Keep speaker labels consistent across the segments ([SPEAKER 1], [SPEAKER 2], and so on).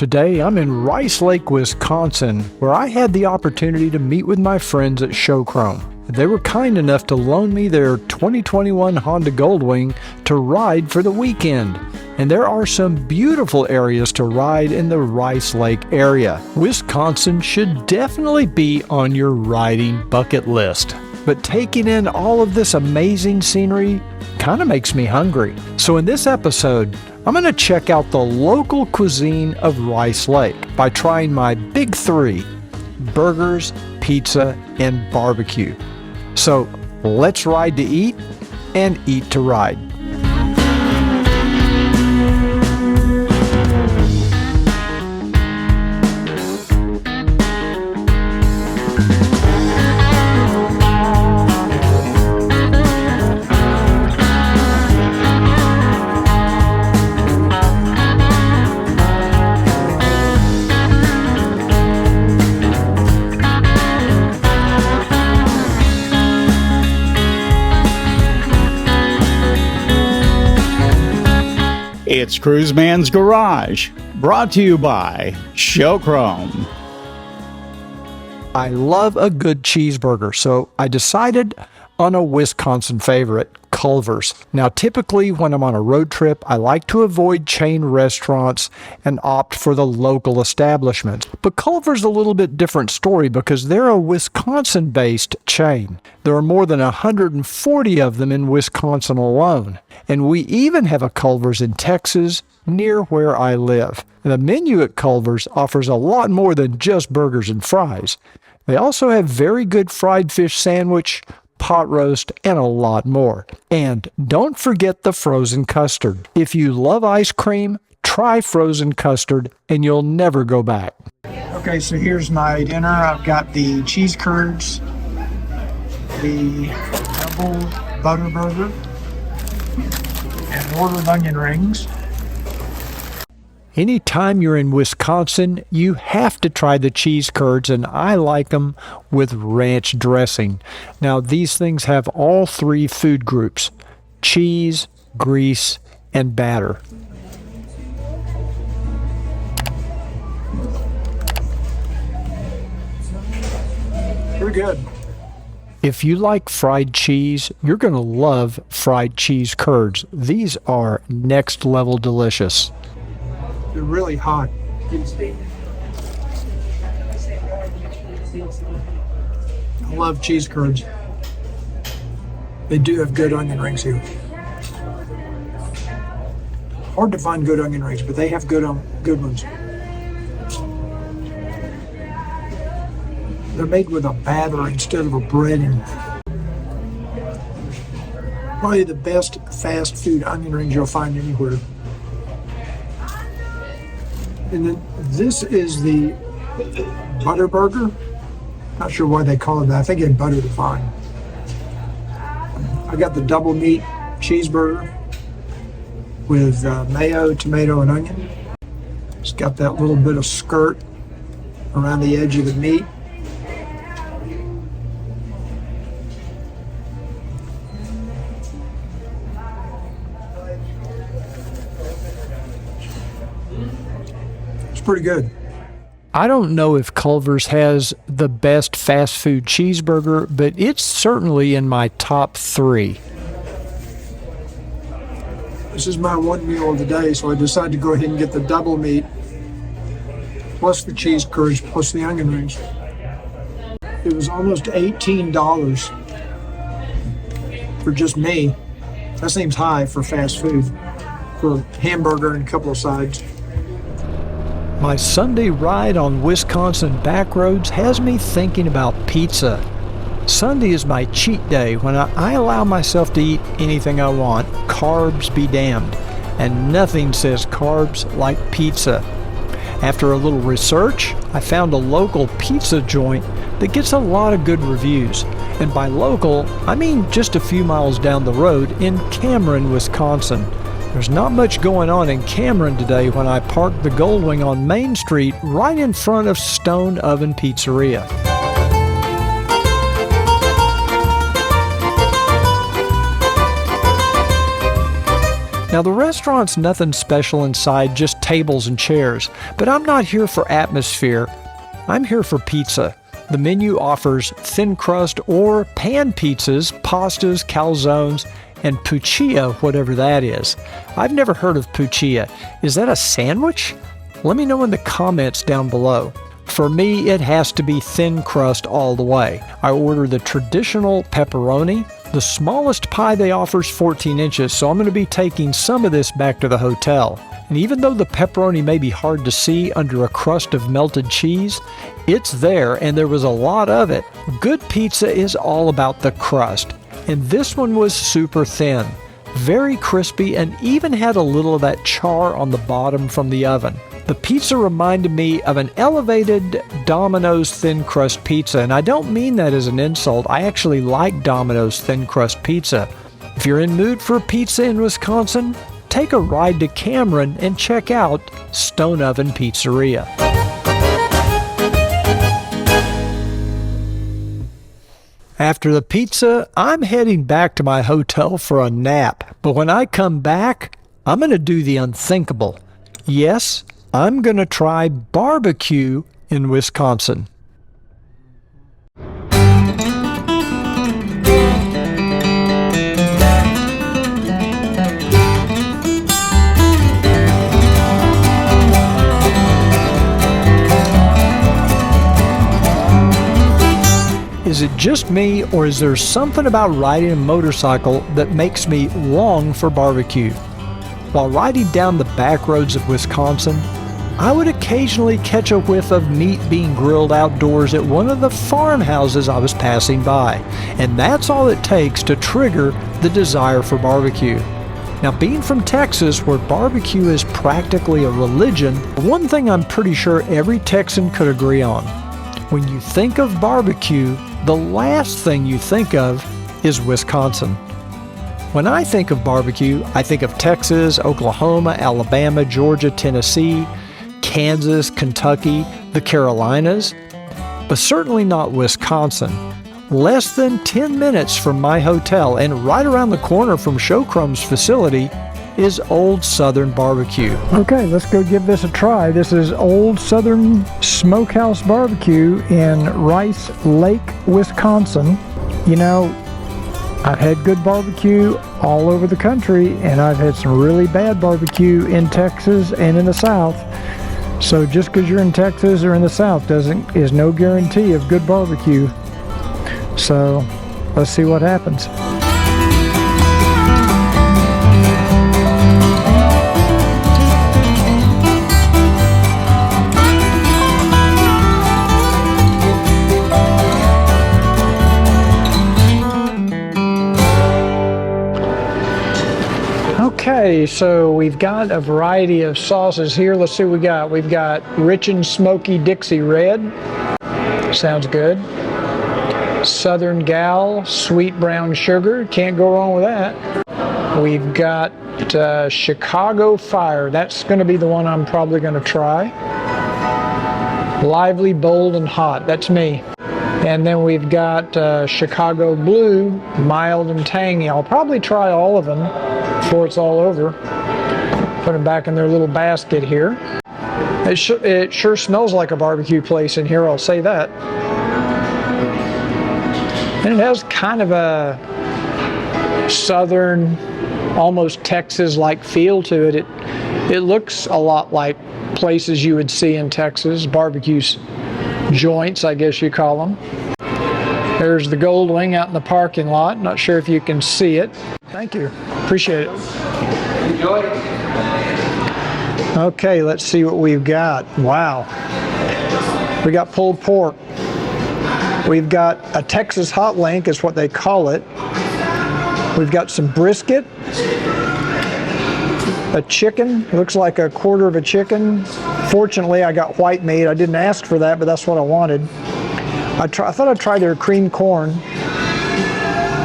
[SPEAKER 1] Today I'm in Rice Lake, Wisconsin, where I had the opportunity to meet with my friends at Showchrome. They were kind enough to loan me their 2021 Honda Goldwing to ride for the weekend. And there are some beautiful areas to ride in the Rice Lake area. Wisconsin should definitely be on your riding bucket list. But taking in all of this amazing scenery kind of makes me hungry. So in this episode, I'm going to check out the local cuisine of Rice Lake by trying my big three: burgers, pizza, and barbecue. So let's ride to eat and eat to ride.
[SPEAKER 2] It's Cruiseman's Garage, brought to you by Showchrome.
[SPEAKER 1] I love a good cheeseburger, so I decided on a Wisconsin favorite, Culver's. Now, typically when I'm on a road trip, I like to avoid chain restaurants and opt for the local establishments. But Culver's a little bit different story because they're a Wisconsin-based chain. There are more than 140 of them in Wisconsin alone. And we even have a Culver's in Texas, near where I live. And the menu at Culver's offers a lot more than just burgers and fries. They also have very good fried fish sandwich, pot roast, and a lot more. And don't forget the frozen custard. If you love ice cream, try frozen custard and you'll never go back.
[SPEAKER 3] Okay, so here's my dinner. I've got the cheese curds, the double butter burger, and ordered onion rings.
[SPEAKER 1] Anytime you're in Wisconsin, you have to try the cheese curds, and I like them with ranch dressing. Now, these things have all three food groups: cheese, grease, and batter.
[SPEAKER 3] Pretty good.
[SPEAKER 1] If you like fried cheese, you're going to love fried cheese curds. These are next level delicious.
[SPEAKER 3] They're really hot. I love cheese curds. They do have good onion rings here. Hard to find good onion rings, but they have good ones. They're made with a batter instead of a breading. Probably the best fast food onion rings you'll find anywhere. And then this is the butter burger. Not sure why they call it that. I think it's butter fine. I got the double meat cheeseburger with mayo, tomato, and onion. It's got that little bit of skirt around the edge of the meat. Pretty good.
[SPEAKER 1] I don't know if Culver's has the best fast food cheeseburger, but it's certainly in my top three.
[SPEAKER 3] This is my one meal of the day, so I decided to go ahead and get the double meat, plus the cheese curds, plus the onion rings. It was almost $18 for just me. That seems high for fast food, for a hamburger and a couple of sides.
[SPEAKER 1] My Sunday ride on Wisconsin back roads has me thinking about pizza. Sunday is my cheat day when I allow myself to eat anything I want. Carbs be damned. And nothing says carbs like pizza. After a little research, I found a local pizza joint that gets a lot of good reviews. And by local, I mean just a few miles down the road in Cameron, Wisconsin. There's not much going on in Cameron today when I parked the Goldwing on Main Street right in front of Stone Oven Pizzeria. Now the restaurant's nothing special inside, just tables and chairs, but I'm not here for atmosphere. I'm here for pizza. The menu offers thin crust or pan pizzas, pastas, calzones, and puccia, whatever that is. I've never heard of puccia. Is that a sandwich? Let me know in the comments down below. For me, it has to be thin crust all the way. I order the traditional pepperoni. The smallest pie they offer is 14 inches, so I'm going to be taking some of this back to the hotel. And even though the pepperoni may be hard to see under a crust of melted cheese, it's there and there was a lot of it. Good pizza is all about the crust, and this one was super thin, very crispy, and even had a little of that char on the bottom from the oven. The pizza reminded me of an elevated Domino's thin crust pizza, and I don't mean that as an insult. I actually like Domino's thin crust pizza. If you're in mood for pizza in Wisconsin, take a ride to Cameron and check out Stone Oven Pizzeria. After the pizza, I'm heading back to my hotel for a nap. But when I come back, I'm going to do the unthinkable. Yes, I'm going to try barbecue in Wisconsin. Is it just me, or is there something about riding a motorcycle that makes me long for barbecue? While riding down the back roads of Wisconsin, I would occasionally catch a whiff of meat being grilled outdoors at one of the farmhouses I was passing by, and that's all it takes to trigger the desire for barbecue. Now, being from Texas, where barbecue is practically a religion, one thing I'm pretty sure every Texan could agree on. When you think of barbecue, the last thing you think of is Wisconsin. When I think of barbecue, I think of Texas, Oklahoma, Alabama, Georgia, Tennessee, Kansas, Kentucky, the Carolinas, but certainly not Wisconsin. Less than 10 minutes from my hotel and right around the corner from Showchrome's facility is Old Southern Barbecue. Okay, let's go give this a try. This is Old Southern Smokehouse BBQ in Rice Lake, Wisconsin. You know, I've had good barbecue all over the country, and I've had some really bad barbecue in Texas and in the South. So just because you're in Texas or in the South is no guarantee of good barbecue. So let's see what happens. Okay, so we've got a variety of sauces here. Let's see what we got. We've got Rich and Smoky Dixie Red. Sounds good. Southern Gal, Sweet Brown Sugar. Can't go wrong with that. We've got Chicago Fire. That's going to be the one I'm probably going to try. Lively, Bold, and Hot. That's me. And then we've got Chicago Blue, Mild and Tangy. I'll probably try all of them before it's all over. Put them back in their little basket here. It sure smells like a barbecue place in here, I'll say that. And it has kind of a southern, almost Texas-like feel to it. It looks a lot like places you would see in Texas, barbecue joints, I guess you call them. There's the Goldwing out in the parking lot. Not sure if you can see it. Thank you. Appreciate it. Enjoy. Okay, let's see what we've got. Wow. We got pulled pork. We've got a Texas hot link is what they call it. We've got some brisket. A chicken. Looks like a quarter of a chicken. Fortunately, I got white meat. I didn't ask for that, but that's what I wanted. I thought I'd try their cream corn.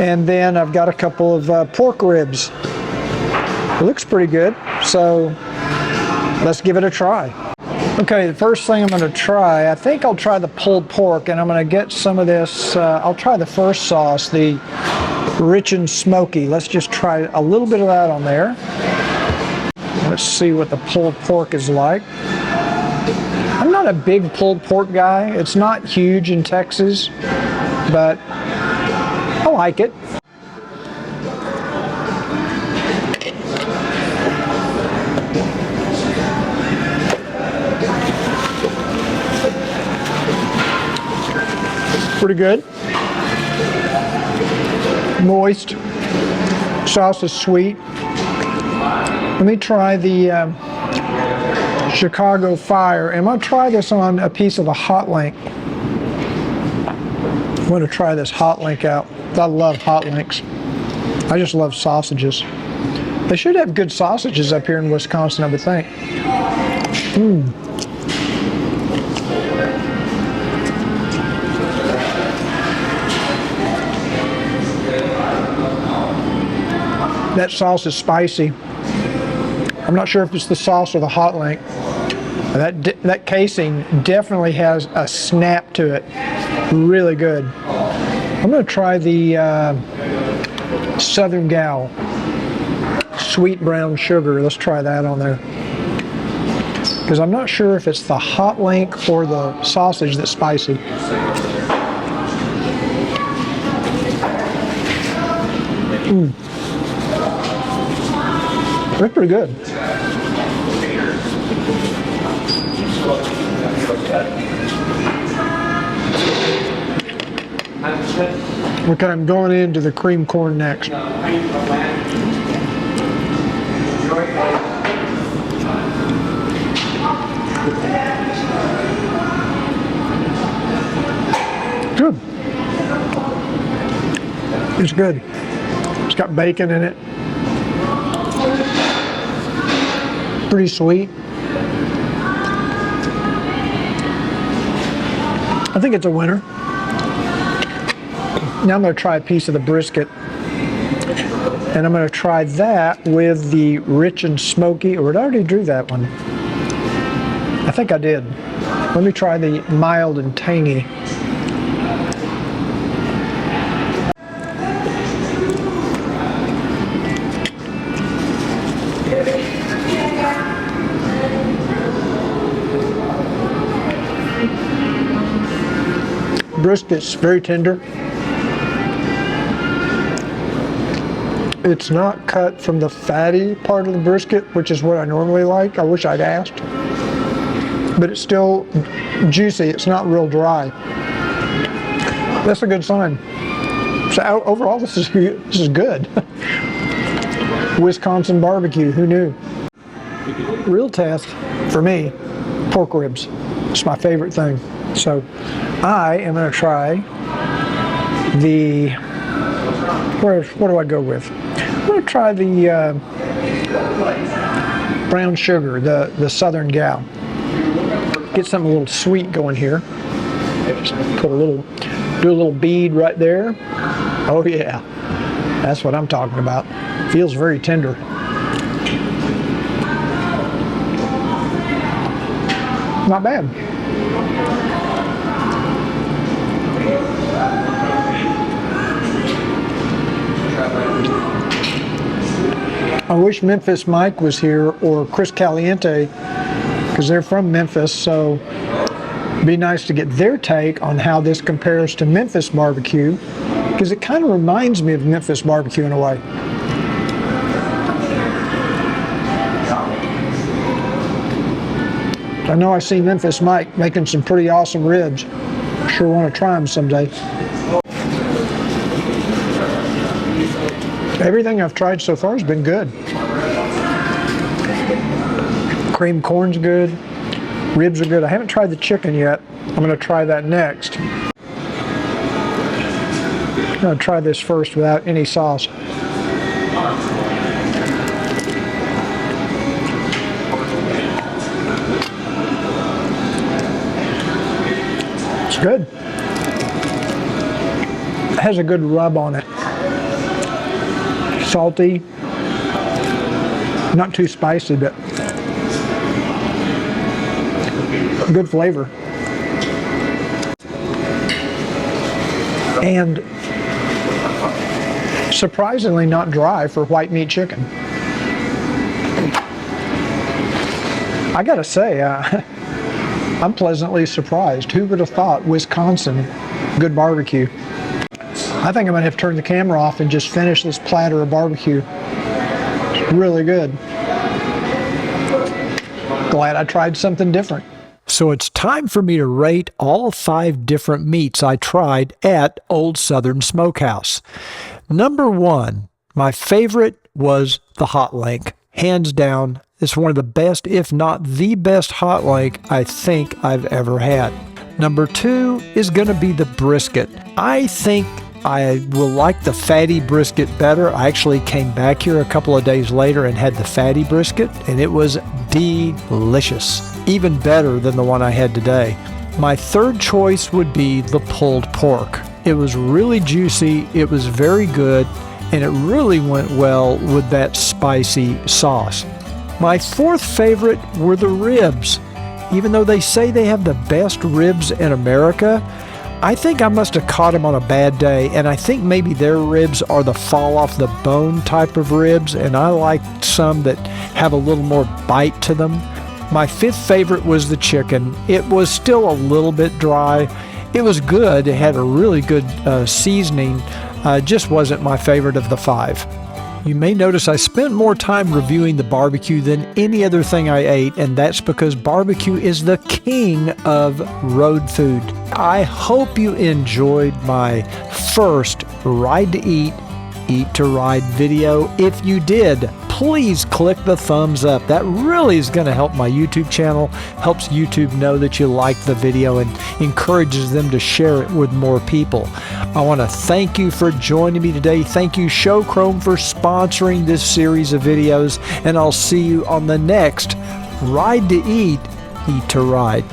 [SPEAKER 1] And then I've got a couple of pork ribs. It looks pretty good, so let's give it a try. Okay, the first thing I'm going to try, I think I'll try the pulled pork, and I'm going to get some of this, I'll try the first sauce, the Rich and Smoky. Let's just try a little bit of that on there.
[SPEAKER 3] Let's see what the pulled pork is like. I'm not a big pulled pork guy. It's not huge in Texas, but I like it. Pretty good. Moist. Sauce is sweet. Let me try the Chicago Fire. I'm going to try this on a piece of the hot link. I'm going to try this hot link out. I love hot links. I just love sausages. They should have good sausages up here in Wisconsin, I would think. That sauce is spicy. I'm not sure if it's the sauce or the hot link. That casing definitely has a snap to it. Really good. I'm going to try the Southern Gal sweet brown sugar. Let's try that on there. Because I'm not sure if it's the hot link or the sausage that's spicy. That's pretty good. Okay, I'm going into the cream corn next. Good. It's good. It's got bacon in it. Pretty sweet. I think it's a winner. Now I'm going to try a piece of the brisket. And I'm going to try that with the rich and smoky, or did I already do that one? I think I did. Let me try the mild and tangy. Brisket's very tender. It's not cut from the fatty part of the brisket, which is what I normally like. I wish I'd asked. But it's still juicy. It's not real dry. That's a good sign. So overall, this is good. Wisconsin barbecue, who knew? Real test for me, pork ribs. It's my favorite thing. So I am going to try the, what do I go with? I'm going to try the brown sugar, the Southern Gal. Get something a little sweet going here. Just put do a little bead right there. Oh yeah, that's what I'm talking about. Feels very tender. Not bad. I wish Memphis Mike was here, or Chris Caliente, because they're from Memphis, so it'd be nice to get their take on how this compares to Memphis barbecue, because it kind of reminds me of Memphis barbecue in a way. I know I see Memphis Mike making some pretty awesome ribs. Sure want to try them someday. Everything I've tried so far has been good. Cream corn's good. Ribs are good. I haven't tried the chicken yet. I'm going to try that next. I'm going to try this first without any sauce. It's good. It has a good rub on it. Salty, not too spicy, but good flavor. And surprisingly not dry for white meat chicken. I gotta say, I'm pleasantly surprised. Who would have thought Wisconsin, good barbecue? I think I'm gonna have to turn the camera off and just finish this platter of barbecue. It's really good. Glad I tried something different.
[SPEAKER 1] So it's time for me to rate all 5 different meats I tried at Old Southern Smokehouse. Number 1, my favorite was the hot link. Hands down, it's one of the best, if not the best hot link I think I've ever had. Number 2 is going to be the brisket. I think I will like the fatty brisket better. I actually came back here a couple of days later and had the fatty brisket, and it was delicious. Even better than the one I had today. My third choice would be the pulled pork. It was really juicy, it was very good, and it really went well with that spicy sauce. My fourth favorite were the ribs. Even though they say they have the best ribs in America, I think I must have caught them on a bad day, and I think maybe their ribs are the fall off the bone type of ribs, and I like some that have a little more bite to them. My fifth favorite was the chicken. It was still a little bit dry. It was good. It had a really good seasoning. Just wasn't my favorite of the 5. You may notice I spent more time reviewing the barbecue than any other thing I ate, and that's because barbecue is the king of road food. I hope you enjoyed my first Ride to Eat, Eat to Ride video. If you did, please click the thumbs up. That really is going to help my YouTube channel, helps YouTube know that you like the video and encourages them to share it with more people. I want to thank you for joining me today. Thank you, Showchrome, for sponsoring this series of videos, and I'll see you on the next Ride to Eat, Eat to Ride.